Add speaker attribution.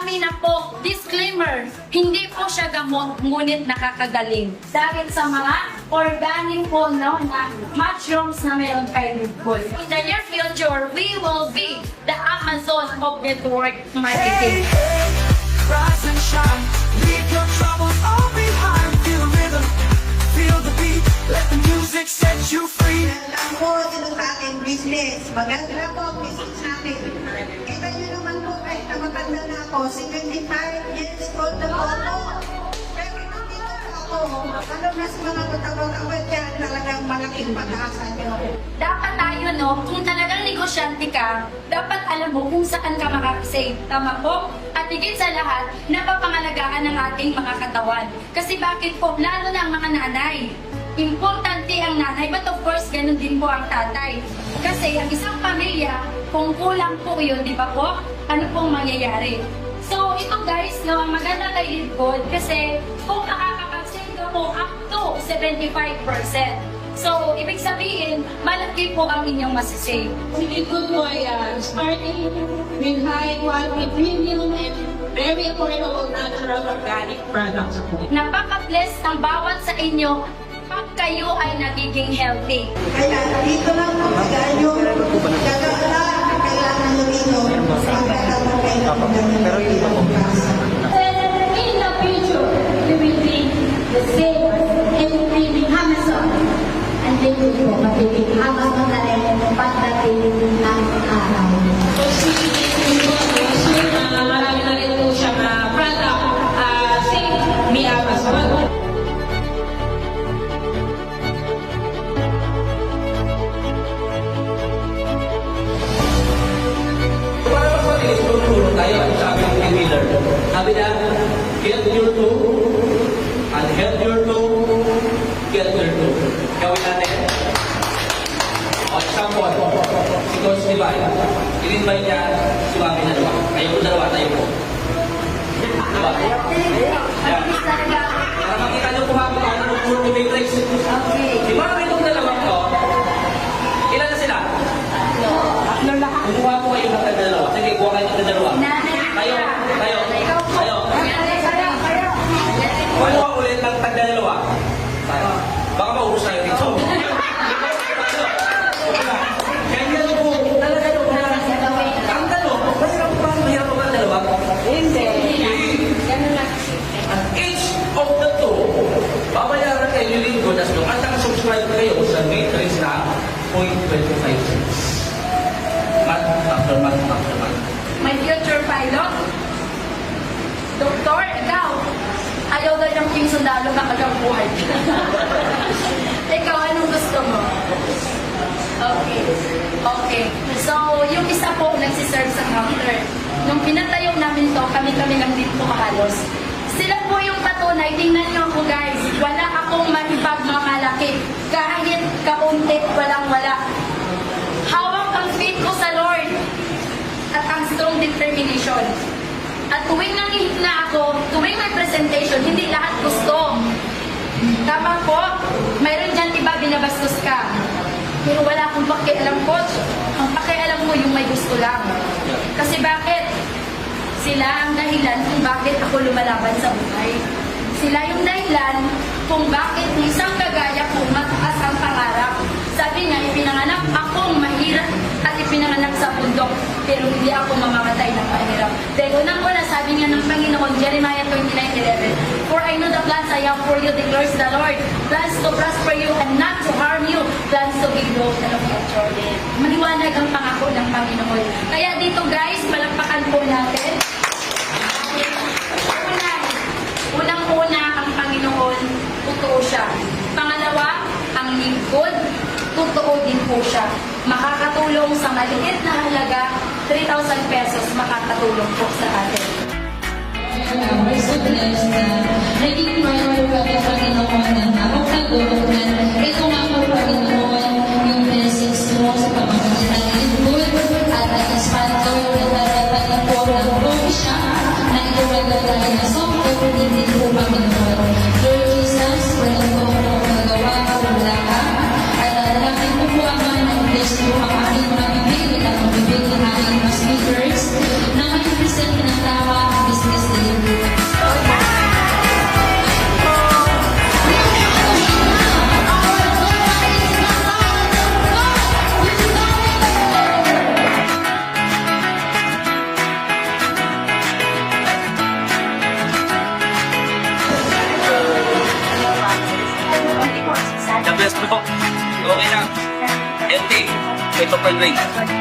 Speaker 1: Marami na po, disclaimer, hindi po siya gamot, ngunit nakakagaling. Dahil sa mga organic po no, na mushrooms na meron kay Lidgood. In the near future, we will be the Amazon of network marketing.
Speaker 2: Rise and shine, leave your troubles all behind. Feel the rhythm, feel the beat, let the music set you free.
Speaker 3: Alam po, ito sa ating business. Maganda po ang business natin. Kita nyo naman po, kahit na matanda na ako, 75 years old na po ako. Pero nandito po ako, ano na sa mga katawag-awad yan, talagang malaking pag-asa nyo.
Speaker 1: Dapat tayo, no, kung talagang negosyante ka, dapat alam mo kung saan ka makakasave. Tama po? At higit sa lahat, napapangalagaan ng ating mga katawan. Kasi bakit po, lalo na ang mga nanay, importante ang nanay, but of course, ganun din po ang tatay. Kasi ang isang pamilya, kung kulang po yun, di ba po, ano pong mangyayari? So, ito guys, no, ang maganda kay Lidgood, kasi kung makakapag-save ka po up to 75%. So, ibig sabihin, malaki po ang inyong masisave.
Speaker 4: Si Lidgood po ay starting with high quality premium and very affordable natural organic products po.
Speaker 1: Napaka-bless ang bawat sa inyo pag kayo ay nagiging healthy.
Speaker 3: Kaya dito lang po, kaya yung gagawin na kailangan nyo dito.
Speaker 5: Pero yung iba po.
Speaker 4: And in the future, we will be the same and living Amazon. And then po, magiging Amazon na rin pagdating ng araw. So, si Lidgood po, marami na rin po siyang product, Save Me Amazon.
Speaker 5: Para mas mabilis, tutulong tayo sa aming team leader. Sabi na, get your two, and help your two, get your two. Gawin natin. O, example, si Coach Divine, in-invite niya si Mami na dalawa. Kayo po dalawa, tayo po. Diba? Yan. Para makita niyo kung habang ako ng matrix. Di ba itong dalawang to? Ilan na sila?
Speaker 1: Tatlo lahat.
Speaker 5: Kumuha po kayo ng dalawa. Sige, kuha kayo ng dalawa. Tayo. Kumuha ulit ng dalawa. Baka maubos tayo dito. Ganyan po. Talaga po. Ang tanong, mahirap ba ang dalawa?
Speaker 4: Hindi.
Speaker 5: At each of the two, babayaran kayo yung Lidgood as long at nakasubscribe kayo sa matrix na 0.25 cents. Month after month after month.
Speaker 1: My future pilot, Doktor, ikaw, ayaw na yung king sundalo ka kagang buhay. Ikaw, anong gusto mo? Okay. So, yung isa po nagsiserve sa counter. Nung pinatayo namin to, kami lang din po halos. Sila po yung patunay, tingnan nyo ako guys, wala akong mahibag mga malaki. Kahit kaunti, walang-wala. Hawak ang faith ko sa Lord at ang strong determination. At tuwing nangihit na ako, tuwing may presentation, hindi lahat gusto. Tama po, mayroon dyan iba binabastos ka. Pero wala akong pakialam, coach. Ang pakialam mo yung may gusto lang. Kasi bakit? Sila ang dahilan kung bakit ako lumalaban sa buhay. Sila yung dahilan kung bakit isang kagaya kung mataas ang pangarap. Sabi nga, ipinanganak akong mahirap at ipinanganak sa bundok, pero hindi ako mamamatay ng mahirap. Dahil unang-una, sabi nga ng Panginoon, Jeremiah 29:11, For I know the plans I have for you, declares the Lord, plans to prosper you and not to harm you, plans to give you a future. Maliwanag ang pangako ng Panginoon. Kaya dito guys, palakpakan po natin. Unang-una ang Panginoon, totoo siya. Pangalawa, ang lingkod, totoo din po siya. Makakatulong sa maliit na halaga, 3,000 pesos makakatulong po sa atin.
Speaker 4: We're so blessed na naging priority pa ng Panginoon ng akong nagulungan. Ito nga po, Panginoon, yung blessings mo sa pamamagitan ng Lidgood at nag-sponsor na darating po ng probinsya na ito magagaling na songko, hindi po Panginoon. Lord Jesus, wala po ako magawa kung wala ka. At natin po po ang mga bless po ang aking mga bibig at ang bibig ng aking mga speakers na mag-present ng tawa
Speaker 6: Christopher Grace.